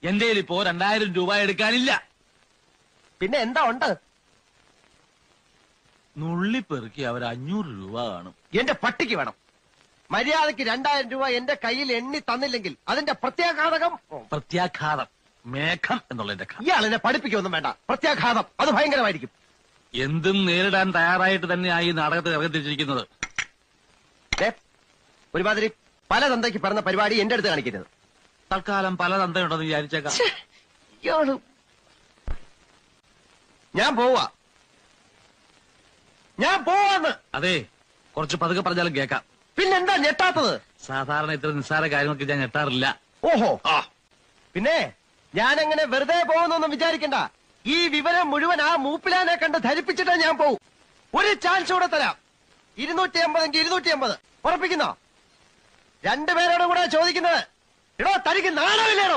എന്റെ ഇപ്പോ 2000 രൂപ എടുക്കാനില്ല. പിന്നെ എന്താ ഉണ്ട്? നുള്ളിപ്പെറുക്കി അവർ 500 രൂപ കാണും. എന്റെ പട്ടിക്ക് വേണം. മര്യാദക്ക് 2000 രൂപ എന്റെ കയ്യിൽ എണ്ണി തന്നില്ലെങ്കിൽ അതിന്റെ പ്രത്യാഘാതകം. പ്രത്യാഘാതം മേഘം എന്നുള്ളതിന്റെ ഇയാൾ എന്നെ പഠിപ്പിക്കൊന്നും വേണ്ട. പ്രത്യാഘാതം അത് ഭയങ്കരമായിരിക്കും. എന്തും നേരിടാൻ തയ്യാറായിട്ട് തന്നെയായി നാടകത്തിൽ ഇറങ്ങിത്തിരിച്ചിരിക്കുന്നത്. ഒരുമാതിരി പല തന്തയ്ക്ക് പറഞ്ഞ പരിപാടി എന്റെ അടുത്ത് കാണിക്കരുത്. തൽക്കാലം പല തന്തയുണ്ടെന്ന് വിചാരിച്ചേക്കാം. ഞാൻ പോവാന്ന്. അതെ, കുറച്ച് പതുക്കെ പറഞ്ഞാലും കേൾക്കാം. പിന്നെന്താ ഞെട്ടാത്തത്? സാധാരണ ഇത്ര നിസ്സാര കാര്യങ്ങൾക്ക് ഞാൻ ഞെട്ടാറില്ല. ഓഹോ, പിന്നെ ഞാനെങ്ങനെ വെറുതെ പോകുന്നൊന്നും വിചാരിക്കണ്ട. ഈ വിവരം മുഴുവൻ ആ മൂപ്പിലാനെ കണ്ട് ധരിപ്പിച്ചിട്ടേ ഞാൻ പോവും. ഒരു ചാൻസ് കൂടെ തരാം. 250 250 ഉറപ്പിക്കുന്നോ? രണ്ടുപേരോടും കൂടെ ചോദിക്കുന്നത്. എടോ, തനിക്ക് നാണമില്ലേണോ?